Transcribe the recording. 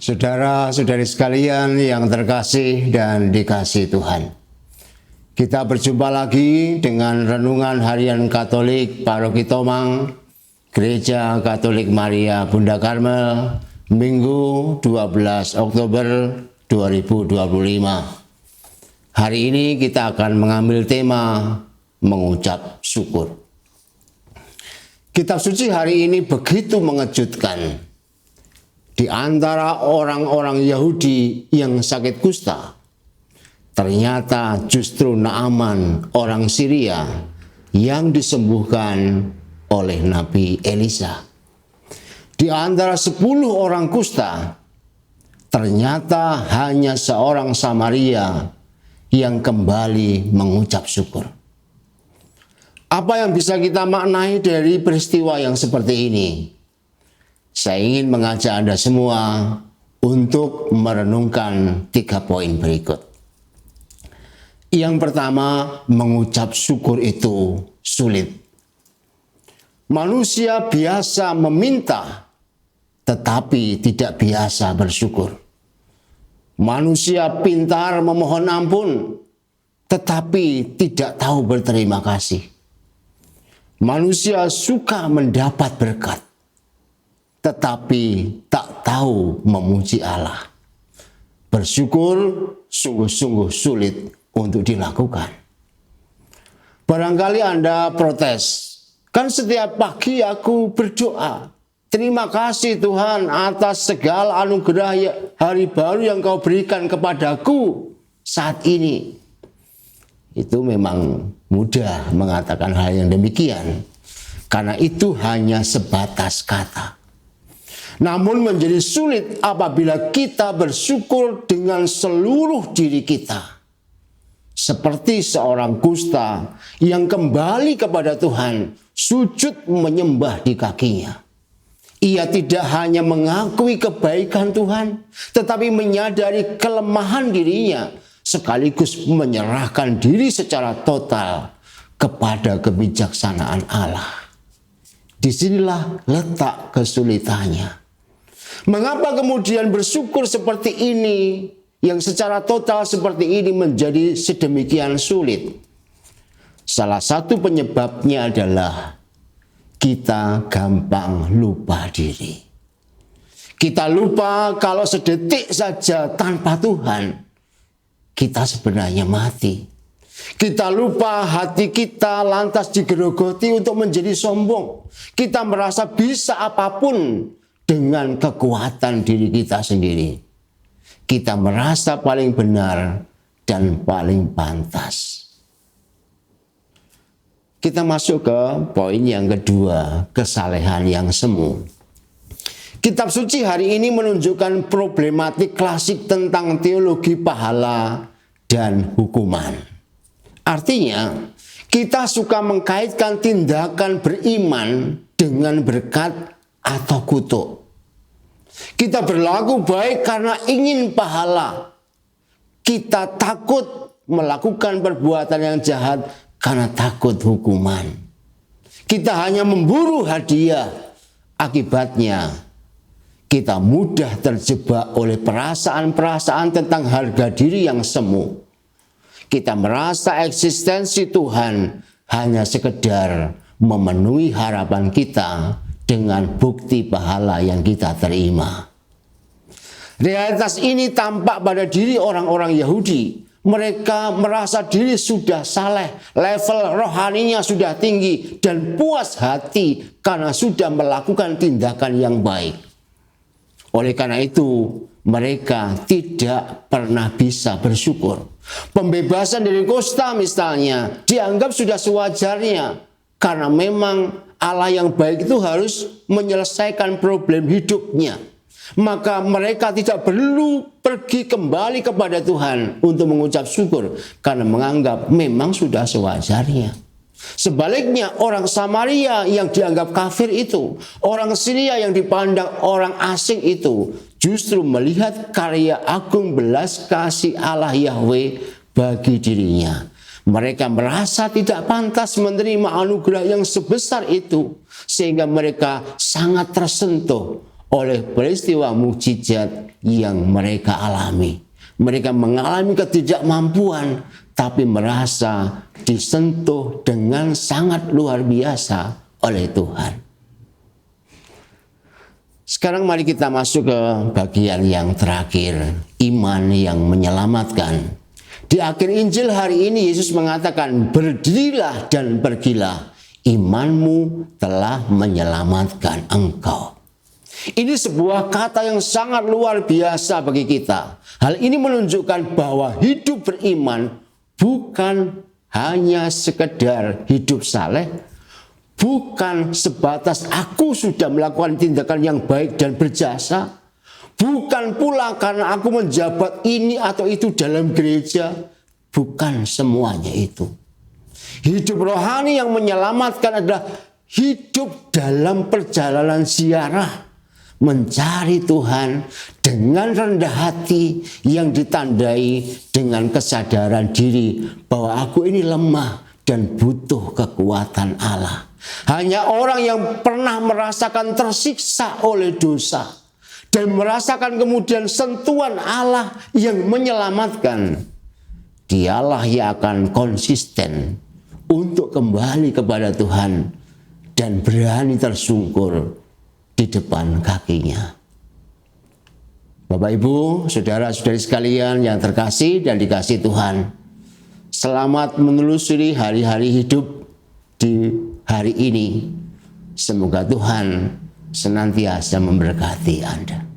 Saudara-saudari sekalian yang terkasih dan dikasihi Tuhan, kita berjumpa lagi dengan Renungan Harian Katolik Paroki Tomang, Gereja Katolik Maria Bunda Karmel, Minggu 12 Oktober 2025. Hari ini kita akan mengambil tema mengucap syukur. Kitab suci hari ini begitu mengejutkan. Di antara orang-orang Yahudi yang sakit kusta, ternyata justru Naaman orang Syria yang disembuhkan oleh Nabi Elisa. Di antara 10 orang kusta, ternyata hanya seorang Samaria yang kembali mengucap syukur. Apa yang bisa kita maknai dari peristiwa yang seperti ini? Saya ingin mengajak Anda semua untuk merenungkan 3 poin berikut. Yang pertama, mengucap syukur itu sulit. Manusia biasa meminta, tetapi tidak biasa bersyukur. Manusia pintar memohon ampun, tetapi tidak tahu berterima kasih. Manusia suka mendapat berkat, tetapi tak tahu memuji Allah. Bersyukur sungguh-sungguh sulit untuk dilakukan. Barangkali Anda protes, kan setiap pagi aku berdoa, terima kasih Tuhan atas segala anugerah hari baru yang Kau berikan kepadaku saat ini. Itu memang mudah mengatakan hal yang demikian, karena itu hanya sebatas kata. Namun menjadi sulit apabila kita bersyukur dengan seluruh diri kita. Seperti seorang kusta yang kembali kepada Tuhan, sujud menyembah di kakinya. Ia tidak hanya mengakui kebaikan Tuhan, tetapi menyadari kelemahan dirinya, sekaligus menyerahkan diri secara total kepada kebijaksanaan Allah. Disinilah letak kesulitannya. Mengapa kemudian bersyukur seperti ini, yang secara total seperti ini menjadi sedemikian sulit? Salah satu penyebabnya adalah kita gampang lupa diri. Kita lupa kalau sedetik saja tanpa Tuhan, kita sebenarnya mati. Kita lupa hati kita lantas digerogoti untuk menjadi sombong. Kita merasa bisa apapun dengan kekuatan diri kita sendiri. Kita merasa paling benar dan paling pantas. Kita masuk ke poin yang kedua, kesalehan yang semu. Kitab suci hari ini menunjukkan problematik klasik tentang teologi pahala dan hukuman. Artinya, kita suka mengkaitkan tindakan beriman dengan berkat atau kutuk. Kita berlaku baik karena ingin pahala. Kita takut melakukan perbuatan yang jahat karena takut hukuman. Kita hanya memburu hadiah. Akibatnya, kita mudah terjebak oleh perasaan-perasaan tentang harga diri yang semu. Kita merasa eksistensi Tuhan hanya sekedar memenuhi harapan kita dengan bukti pahala yang kita terima. Realitas ini tampak pada diri orang-orang Yahudi. Mereka merasa diri sudah saleh, level rohaninya sudah tinggi, dan puas hati karena sudah melakukan tindakan yang baik. Oleh karena itu, mereka tidak pernah bisa bersyukur. Pembebasan dari kusta misalnya dianggap sudah sewajarnya, karena memang Allah yang baik itu harus menyelesaikan problem hidupnya. Maka mereka tidak perlu pergi kembali kepada Tuhan untuk mengucap syukur, karena menganggap memang sudah sewajarnya. Sebaliknya, orang Samaria yang dianggap kafir itu, orang Syria yang dipandang orang asing itu, justru melihat karya agung belas kasih Allah Yahweh bagi dirinya. Mereka merasa tidak pantas menerima anugerah yang sebesar itu, sehingga mereka sangat tersentuh oleh peristiwa mukjizat yang mereka alami. Mereka mengalami ketidakmampuan, tapi merasa disentuh dengan sangat luar biasa oleh Tuhan. Sekarang mari kita masuk ke bagian yang terakhir, iman yang menyelamatkan. Di akhir Injil hari ini Yesus mengatakan, berdirilah dan pergilah, imanmu telah menyelamatkan engkau. Ini sebuah kata yang sangat luar biasa bagi kita. Hal ini menunjukkan bahwa hidup beriman bukan hanya sekedar hidup saleh, bukan sebatas aku sudah melakukan tindakan yang baik dan berjasa, bukan pula karena aku menjabat ini atau itu dalam gereja. Bukan semuanya itu. Hidup rohani yang menyelamatkan adalah hidup dalam perjalanan ziarah, mencari Tuhan dengan rendah hati yang ditandai dengan kesadaran diri bahwa aku ini lemah dan butuh kekuatan Allah. Hanya orang yang pernah merasakan tersiksa oleh dosa dan merasakan kemudian sentuhan Allah yang menyelamatkan, dialah yang akan konsisten untuk kembali kepada Tuhan dan berani tersungkur di depan kakinya. Bapak, Ibu, saudara-saudari sekalian yang terkasih dan dikasihi Tuhan, selamat menelusuri hari-hari hidup di hari ini. Semoga Tuhan senantiasa memberkati Anda.